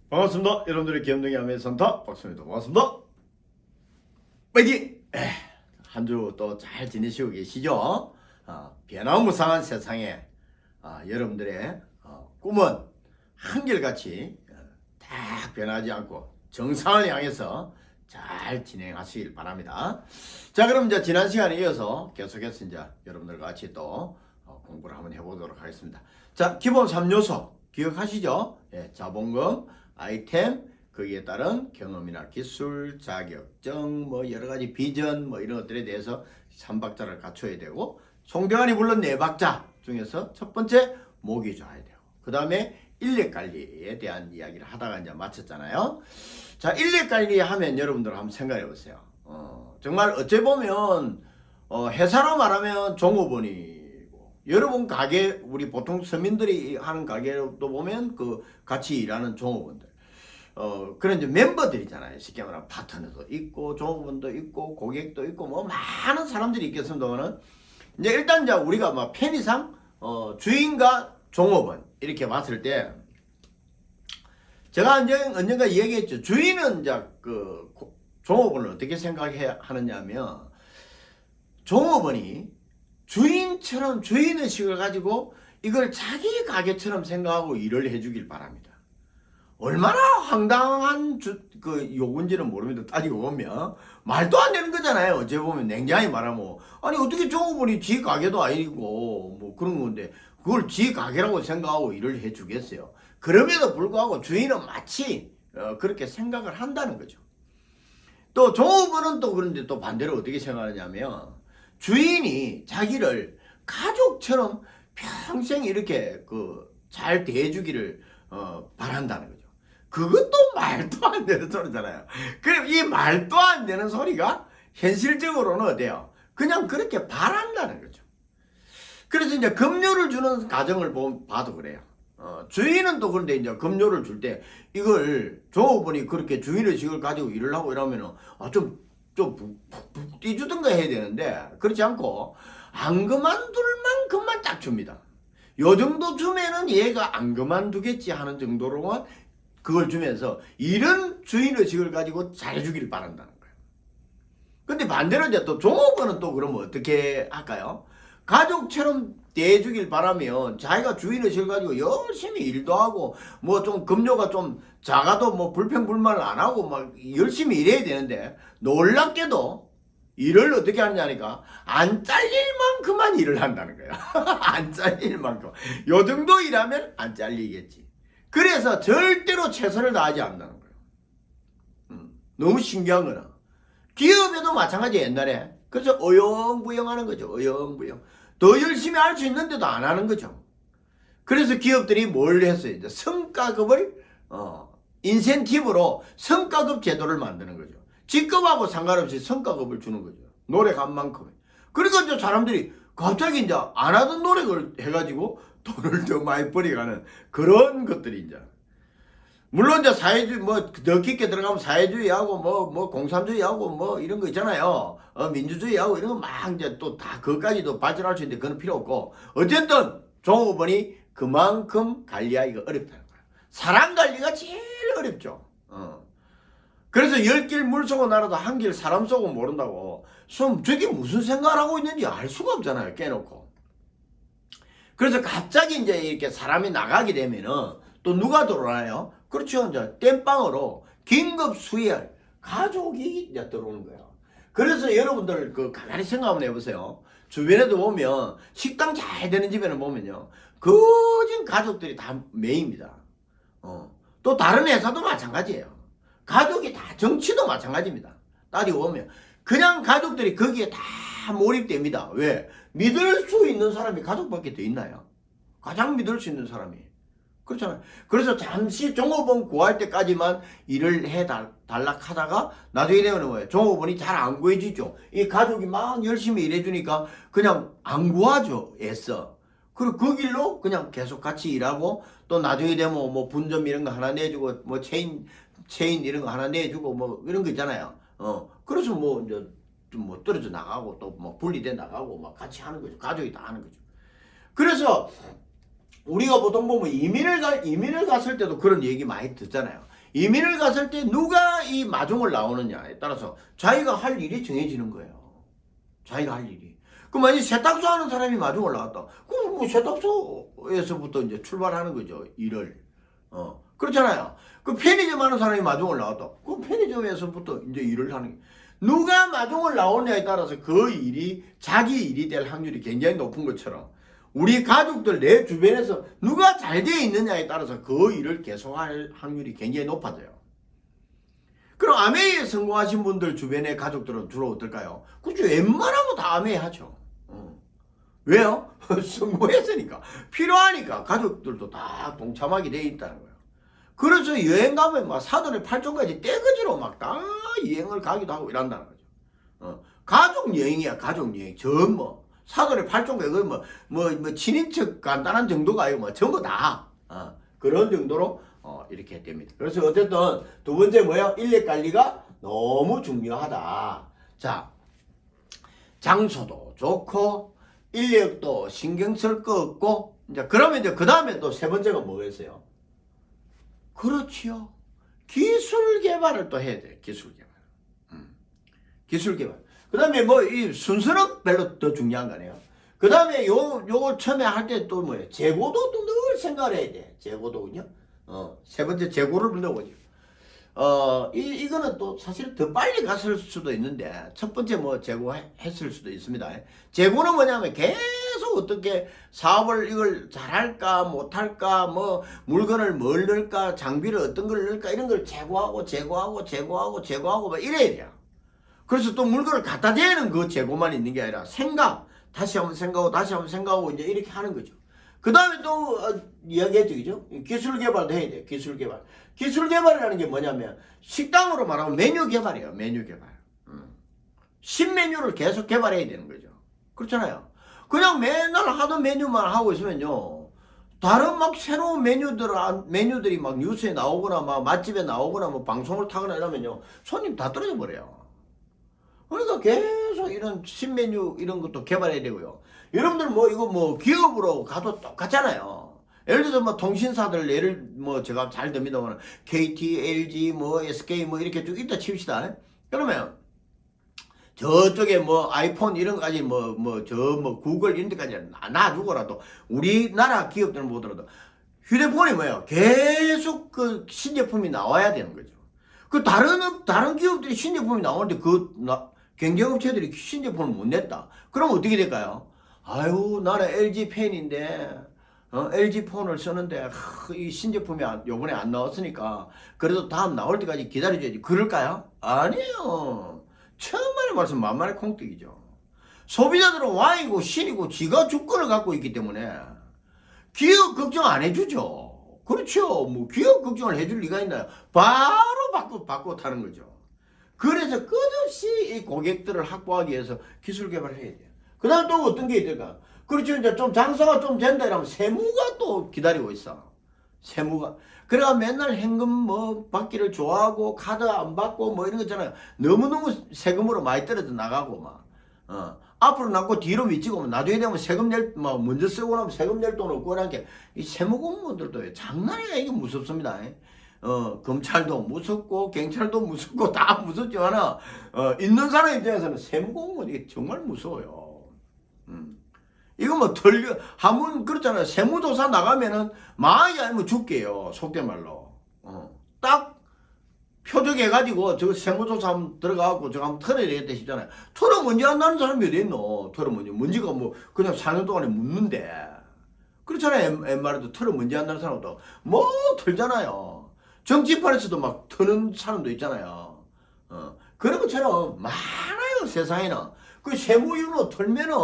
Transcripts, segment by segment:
반갑습니다. 여러분들의 귀염둥이 아메 산타 박수입니다. 반갑습니다. 파이팅! 한 주 또 잘 지내시고 계시죠? 변화무쌍한 세상에 여러분들의 꿈은 한결같이 딱 변하지 않고 정상을 향해서 잘 진행하시길 바랍니다. 자, 그럼 이제 지난 시간에 이어서 계속해서 이제 여러분들과 같이 또 공부를 한번 해보도록 하겠습니다. 자, 기본 3요소 기억하시죠? 자본금, 아이템, 거기에 따른 경험이나 기술, 자격증, 뭐 여러 가지 비전, 뭐 이런 것들에 대해서 3박자를 갖춰야 되고, 송병환이 불른 4박자 중에서 첫 번째 목이 좋아야 되고, 그 다음에 인력 관리에 대한 이야기를 하다가 이제 마쳤잖아요. 자, 인력 관리 하면 여러분들 한번 생각해 보세요. 정말 어찌 보면 회사로 말하면 종업원이고, 여러분 가게, 우리 보통 서민들이 하는 가게도 보면 그 같이 일하는 종업원들, 그런 이제 멤버들이잖아요. 쉽게 말하면 파트너도 있고 종업원도 있고 고객도 있고 뭐 많은 사람들이 있겠습니다만은, 이제 일단 이제 우리가 막 편의상 주인과 종업원 이렇게 봤을 때, 제가 언젠가 얘기했죠. 주인은 이제 그 종업원을 어떻게 생각해야 하느냐면, 종업원이 주인처럼 주인의식을 가지고 이걸 자기 가게처럼 생각하고 일을 해주길 바랍니다. 얼마나 황당한 그 요구인지는 모릅니다. 따지고 보면 말도 안 되는 거잖아요. 어째 보면 냉정히 말하면, 아니 어떻게 종업원이 지 가게도 아니고 뭐 그런 건데 그걸 지 가게라고 생각하고 일을 해주겠어요. 그럼에도 불구하고 주인은 마치 그렇게 생각을 한다는 거죠. 또 종업원은 또 그런데 또 반대로 어떻게 생각하냐면, 주인이 자기를 가족처럼 평생 이렇게 잘 대해주기를 바란다는 거죠. 그것도 말도 안 되는 소리잖아요. 그럼 이 말도 안 되는 소리가 현실적으로는 어때요? 그냥 그렇게 바란다는 거죠. 그래서 이제 급료를 주는 가정을 봐도 그래요. 주인은 또 그런데 이제 급료를 줄 때 이걸 종업원이 그렇게 주인의식을 가지고 일을 하고 이러면은 좀 띄주든가 해야 되는데, 그렇지 않고 안 그만둘 만큼만 딱 줍니다. 요 정도 주면은 얘가 안 그만두겠지 하는 정도로만 그걸 주면서 이런 주인의식을 가지고 잘해주기를 바란다는 거예요. 근데 반대로 이제 또 종업원은 또 그러면 어떻게 할까요? 가족처럼 대해주길 바라면 자기가 주인의식을 가지고 열심히 일도 하고 뭐 좀 급료가 좀 작아도 뭐 불평불만을 안 하고 막 열심히 일해야 되는데, 놀랍게도 일을 어떻게 하느냐니까 안 잘릴 만큼만 일을 한다는 거야. 안 잘릴 만큼. 요 정도 일하면 안 잘리겠지. 그래서 절대로 최선을 다하지 않는다는 거예요. 너무 신기한 거는 기업에도 마찬가지. 옛날에 그래서 어영부영 하는 거죠. 어영부영. 더 열심히 할 수 있는데도 안 하는 거죠. 그래서 기업들이 뭘 했어요? 이제 성과급을 인센티브로 성과급 제도를 만드는 거죠. 직급하고 상관없이 성과급을 주는 거죠. 노력한 만큼. 그러니까 이제 사람들이 갑자기 이제 안 하던 노력을 해가지고 돈을 더 많이 벌이가는 그런 것들이 이제. 물론 이제 사회주의 더 깊게 들어가면 사회주의하고 뭐 공산주의하고 뭐 이런 거 있잖아요. 민주주의하고 이런 거 막 이제 또 다 그것까지도 발전할 수 있는데 그건 필요 없고, 어쨌든 종업원이 그만큼 관리하기가 어렵다는 거예요. 사람 관리가 제일 어렵죠. 그래서 10길 물 쏘고 날아도 한 길 사람 쏘고 모른다고. 저게 무슨 생각을 하고 있는지 알 수가 없잖아요. 깨놓고. 그래서 갑자기 이제 이렇게 사람이 나가게 되면은 또 누가 들어오나요? 그렇죠. 이제 땜빵으로 긴급 수혈 가족이 이제 들어오는 거예요. 그래서 여러분들 가만히 생각 한번 해보세요. 주변에도 보면 식당 잘 되는 집에는 보면요, 거진 가족들이 다 메입니다. 또 다른 회사도 마찬가지예요. 가족이 다, 정치도 마찬가지입니다. 따지고 보면 그냥 가족들이 거기에 다 몰입됩니다. 왜? 믿을 수 있는 사람이 가족밖에 더 있나요? 가장 믿을 수 있는 사람이. 그렇잖아요. 그래서 잠시 종업원 구할 때까지만 일을 해달라 하다가 나중에 되면 뭐예요? 종업원이 잘 안 구해지죠. 이 가족이 막 열심히 일해주니까 그냥 안 구하죠. 애써. 그리고 그 길로 그냥 계속 같이 일하고, 또 나중에 되면 뭐 분점 이런 거 하나 내주고 뭐 체인 이런 거 하나 내주고 뭐 이런 거 있잖아요. 그래서 뭐 이제 좀 뭐 떨어져 나가고 또 뭐 분리돼 나가고 막 같이 하는 거죠. 가족이 다 하는 거죠. 그래서 우리가 보통 보면 이민을 갔을 때도 그런 얘기 많이 듣잖아요. 이민을 갔을 때 누가 이 마중을 나오느냐에 따라서 자기가 할 일이 정해지는 거예요. 자기가 할 일이. 그 만약 세탁소 하는 사람이 마중을 나왔다. 그럼 뭐 세탁소에서부터 이제 출발하는 거죠. 일을. 그렇잖아요. 그 편의점 하는 사람이 마중을 나왔다. 그 편의점에서부터 이제 일을 하는 게. 누가 마중을 나오느냐에 따라서 그 일이 자기 일이 될 확률이 굉장히 높은 것처럼 우리 가족들 내 주변에서 누가 잘 되어 있느냐에 따라서 그 일을 계속할 확률이 굉장히 높아져요. 그럼 아메이에 성공하신 분들 주변의 가족들은 주로 어떨까요? 그죠. 웬만하면 다 아메이 하죠. 왜요? 성공했으니까. 필요하니까 가족들도 다 동참하게 되어 있다는 거예요. 그래서 여행 가면 막 사돈의 팔종까지 떼거지로 막 다 여행을 가기도 하고 이런다는 거죠. 가족 여행이야, 가족 여행. 뭐 사돈의 팔종까지 뭐 친인척 간단한 정도가 아니고 뭐 전부 다 그런 정도로 이렇게 됩니다. 그래서 어쨌든 두 번째 뭐예요? 인력 관리가 너무 중요하다. 자, 장소도 좋고 인력도 신경 쓸 거 없고 이제 그러면 이제 그 다음에 또 세 번째가 뭐겠어요? 그렇지요. 기술 개발을 또 해야 돼. 기술 개발. 기술 개발. 그 다음에 뭐 이 순서는 별로 더 중요한 거 아니에요. 그 다음에 요걸 처음에 할 때 또 뭐예요? 재고도 또 늘 생각을 해야 돼. 재고도군요. 세 번째 재고를 넣어보죠. 이거는 또 사실 더 빨리 갔을 수도 있는데, 첫 번째 뭐 재고했을 수도 있습니다. 재고는 뭐냐면 계속 어떻게 사업을 이걸 잘할까, 못할까, 뭐 물건을 뭘 넣을까, 장비를 어떤 걸 넣을까, 이런 걸 재고하고 막 이래야 돼요. 그래서 또 물건을 갖다 대는 그 재고만 있는 게 아니라 다시 한번 생각하고 이제 이렇게 하는 거죠. 그 다음에 또 이야기했죠, 그죠? 기술 개발도 해야 돼요. 기술 개발. 기술 개발이라는 게 뭐냐면 식당으로 말하면 메뉴 개발이에요. 메뉴 개발. 신메뉴를 계속 개발해야 되는 거죠. 그렇잖아요. 그냥 맨날 하던 메뉴만 하고 있으면요, 다른 막 새로운 메뉴들이 막 뉴스에 나오거나 막 맛집에 나오거나 뭐 방송을 타거나 이러면요, 손님 다 떨어져 버려요. 그러니까 계속 이런 신메뉴 이런 것도 개발해야 되고요. 여러분들 뭐 이거 뭐 기업으로 가도 똑같잖아요. 예를 들어서 뭐 통신사들 예를 뭐 제가 잘 듭니다만 KT, LG, 뭐 SK 뭐 이렇게 쭉 있다 칩시다. 그러면 저쪽에 뭐 아이폰 이런 거까지 뭐 구글 이런 데까지 놔두고라도 우리나라 기업들은 보더라도 휴대폰이 뭐예요? 계속 그 신제품이 나와야 되는 거죠. 그 다른 기업들이 신제품이 나오는데 경쟁업체들이 신제품을 못 냈다. 그럼 어떻게 될까요? 아유, 나는 LG 팬인데 LG 폰을 쓰는데 이 신제품이 요번에 안 나왔으니까 그래도 다음 나올 때까지 기다려줘야지. 그럴까요? 아니에요. 천만의 말씀 만만의 콩떡이죠. 소비자들은 왕이고 신이고 지가 주권을 갖고 있기 때문에 기업 걱정 안 해주죠. 그렇죠. 뭐 기업 걱정을 해줄 리가 있나요? 바로 바꿔 타는 거죠. 그래서 끝없이 이 고객들을 확보하기 위해서 기술 개발을 해야 돼요. 그 다음 또 어떤 게 있을까? 그렇죠. 이제 좀 장사가 좀 된다 이러면 세무가 또 기다리고 있어. 세무가. 그래가 맨날 현금 뭐 받기를 좋아하고 카드 안 받고 뭐 이런 거 있잖아요. 너무너무 세금으로 많이 떨어져 나가고 막. 앞으로 남고 뒤로 미치고 나중에 되면 세금 뭐 먼저 쓰고 나면 세금 낼 돈 없고 그러니까 이 세무 공무원들도 장난이 아니라 이게 무섭습니다. 검찰도 무섭고 경찰도 무섭고 다 무섭지만 있는 사람 입장에서는 세무 공무원이 정말 무서워요. 이거 뭐 한번 그렇잖아요. 세무조사 나가면은 망하게 아니면 죽게요. 속된 말로. 딱 표적해가지고 저 세무조사 한번 들어가고 저거 한번 털어야 되겠다 싶잖아요. 털어 먼저 안 나는 사람이 어디 있노? 털어 먼저. 먼지가 뭐 그냥 4년 동안에 묻는데. 그렇잖아요. 옛말에도 털어 먼저 안 나는 사람도 뭐 털잖아요. 정치판에서도 막 터는 사람도 있잖아요. 그런 것처럼 많아요. 세상에는. 그 세무유로 털면은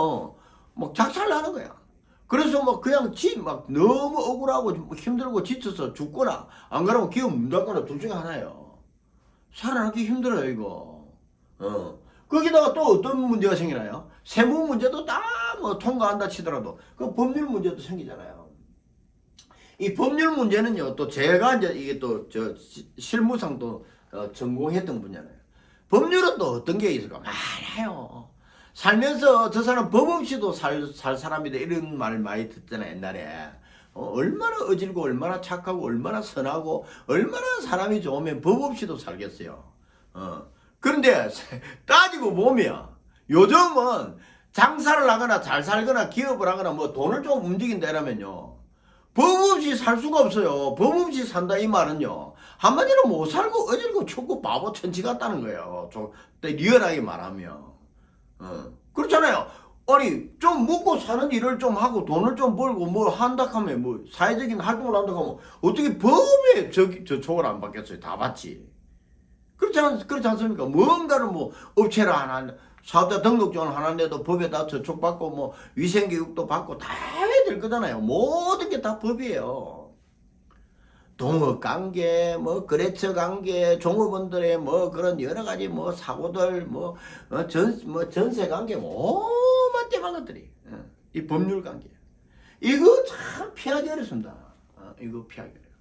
막 작살나는 거야. 그래서 막 그냥 막 너무 억울하고 힘들고 지쳐서 죽거나 안 그러면 기업 문 닫거나 둘 중에 하나예요. 살아남기 힘들어요, 이거. 거기다가 또 어떤 문제가 생기나요? 세무 문제도 다 뭐 통과한다 치더라도 그 법률 문제도 생기잖아요. 이 법률 문제는요, 또 제가 이제 이게 또 실무상 또 전공했던 분야잖아요. 법률은 또 어떤 게 있을까? 많아요. 살면서 저 사람 법 없이도 살 사람이다 이런 말 많이 듣잖아요, 옛날에. 얼마나 어질고 얼마나 착하고 얼마나 선하고 얼마나 사람이 좋으면 법 없이도 살겠어요. 그런데 따지고 보면 요즘은 장사를 하거나 잘 살거나 기업을 하거나 뭐 돈을 좀 움직인다 이러면요, 법 없이 살 수가 없어요. 법 없이 산다 이 말은요, 한마디로 못 살고 어질고 춥고 바보 천치 같다는 거예요. 좀 리얼하게 말하면. 그렇잖아요. 아니 좀 먹고 사는 일을 좀 하고 돈을 좀 벌고 뭐 한다 하면 뭐 사회적인 활동을 한다 하면 어떻게 법에 저촉을 안 받겠어요. 다 받지. 그렇지 않습니까? 뭔가를 뭐 업체를 하나, 사업자 등록증을 하나 내도 법에다 저촉받고 뭐 위생교육도 받고 다 해야 될 거잖아요. 모든 게 다 법이에요. 동업관계, 뭐 거래처 관계, 종업원들의 뭐 그런 여러 가지 뭐 사고들, 뭐 전세 관계, 뭐 오만때만 것들이 이 법률 관계. 이거 참 피하기 어렵습니다. 이거 피하기 어려워.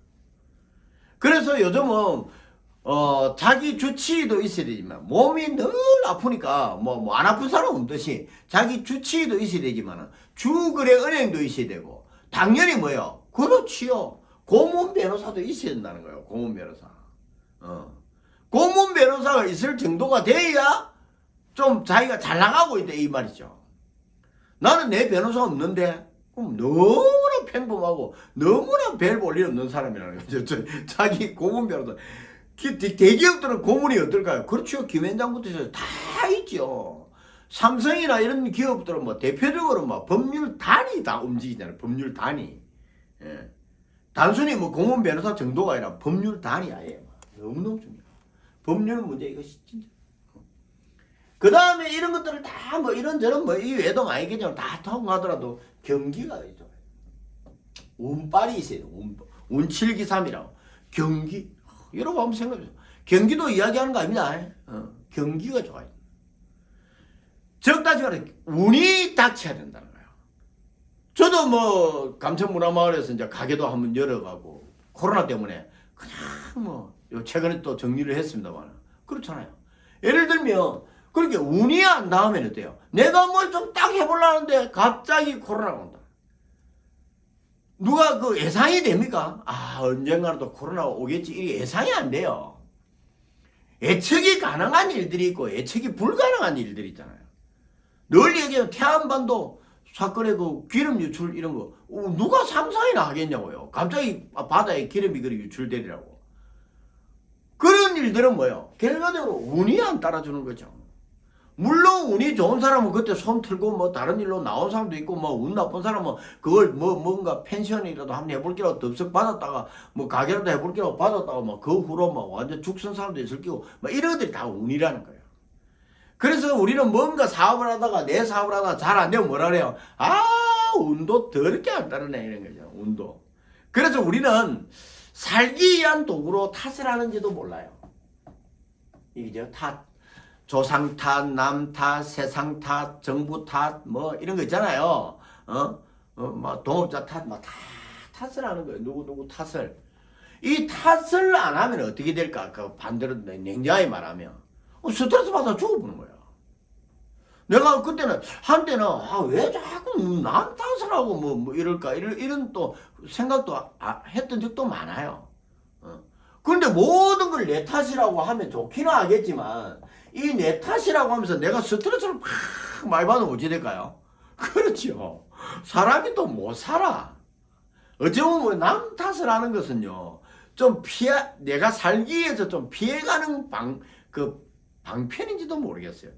그래서 요즘은 자기 주치의도 있어야 되지만 몸이 늘 아프니까 뭐 안 아픈 사람 없듯이 자기 주치의도 있어야 되지만 주거래 은행도 있어야 되고 당연히 뭐요? 그렇지요. 고문 변호사도 있어야 된다는 거예요. 고문 변호사. 고문 변호사가 있을 정도가 돼야 좀 자기가 잘 나가고 있다 이 말이죠. 나는 내 변호사 없는데 그럼 너무나 평범하고 너무나 별 볼 일 없는 사람이라는 거죠. 자기 고문 변호사. 대기업들은 고문이 어떨까요? 그렇죠. 김현장부터 해서 다 있죠. 삼성이나 이런 기업들은 뭐 대표적으로 뭐 법률 단위 다 움직이잖아요. 법률 단위. 예. 단순히 뭐 고문 변호사 정도가 아니라 법률 단위 아예 너무너무 중요해요. 법률 문제 이것이 진짜. 그 다음에 이런 것들을 다 뭐 이런저런 뭐 이 외도 많이 계정 다 통하더라도 경기가 있죠. 운빨이 있어요. 운칠기삼이라고. 경기. 여러분 한번 생각해보세요. 경기도 이야기하는 거 아닙니다. 경기가 좋아요. 즉 다시 말해 운이 닥쳐야 된다는 거예요. 저도 뭐 감천문화마을에서 이제 가게도 한번 열어가고 코로나 때문에 그냥 뭐 최근에 또 정리를 했습니다만 그렇잖아요. 예를 들면 그렇게 운이 안 닿으면 어때요? 내가 뭘 좀 딱 해보려는데 갑자기 코로나가 온다. 누가 그 예상이 됩니까? 언젠가는 또 코로나가 오겠지. 이게 예상이 안 돼요. 예측이 가능한 일들이 있고 예측이 불가능한 일들이 있잖아요. 늘 얘기하면 태안반도 사건의 그 기름 유출 이런 거 누가 상상이나 하겠냐고요. 갑자기 바다에 기름이 그리 유출되리라고. 그런 일들은 뭐예요? 결과적으로 운이 안 따라주는 거죠. 물론 운이 좋은 사람은 그때 손 틀고 뭐 다른 일로 나온 사람도 있고 뭐 운 나쁜 사람은 그걸 뭔가 펜션이라도 한번 해볼게라고 덥석 받았다가 뭐 가게라도 해볼게라고 받았다가 뭐 그 후로 뭐 완전 죽선 사람도 있을 거고 뭐 이런 것들이 다 운이라는 거예요. 그래서 우리는 뭔가 사업을 하다가 내 사업을 하다가 잘 안 되면 뭐라 그래요? 운도 더럽게 안 따르네 이런 거죠. 운도. 그래서 우리는 살기 위한 도구로 탓을 하는지도 몰라요. 이게죠. 탓. 조상 탓, 남 탓, 세상 탓, 정부 탓, 뭐 이런 거 있잖아요. 뭐 동업자 탓, 뭐 다 탓을 하는 거예요. 누구 탓을. 이 탓을 안 하면 어떻게 될까? 그 반대로 냉정하게 말하면 스트레스 받아 죽어보는 거야. 내가 그때는 한때는 왜 자꾸 남 탓을 하고 뭐 이럴까 이런 또 생각도 했던 적도 많아요. 그런데 모든 걸 내 탓이라고 하면 좋기는 하겠지만 이 내 탓이라고 하면서 내가 스트레스를 막 많이 받으면 어찌 될까요? 그렇죠. 사람이 또 못 살아. 어쩌면 남 탓을 하는 것은요, 좀 내가 살기 위해서 좀 피해가는 방편인지도 모르겠어요.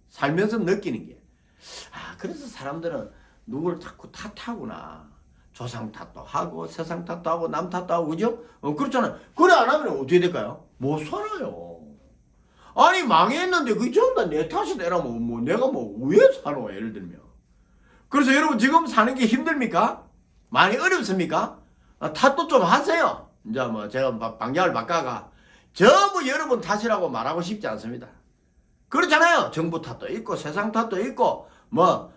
살면서 느끼는 게. 그래서 사람들은 누굴 자꾸 탓하구나. 조상 탓도 하고, 세상 탓도 하고, 남 탓도 하고, 그죠? 그렇잖아요. 그래 안 하면 어떻게 될까요? 못 살아요. 아니, 망했는데 그게 전부 다 내 탓이 되라면 뭐 내가 뭐 왜 살아, 예를 들면. 그래서 여러분 지금 사는 게 힘듭니까? 많이 어렵습니까? 탓도 좀 하세요. 이제 뭐 제가 방향을 바꿔가 전부 여러분 탓이라고 말하고 싶지 않습니다. 그렇잖아요. 정부 탓도 있고 세상 탓도 있고 뭐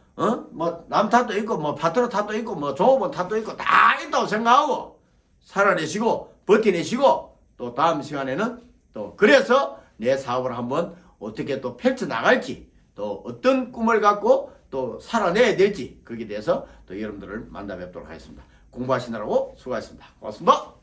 남 탓도 있고 뭐 파트너 탓도 있고 뭐 조합원 탓도 있고 다 있다고 생각하고 살아내시고 버티내시고 또 다음 시간에는 또 그래서 내 사업을 한번 어떻게 또 펼쳐나갈지 또 어떤 꿈을 갖고 또 살아내야 될지 거기에 대해서 또 여러분들을 만나 뵙도록 하겠습니다. 공부하시느라고 수고하셨습니다. 고맙습니다.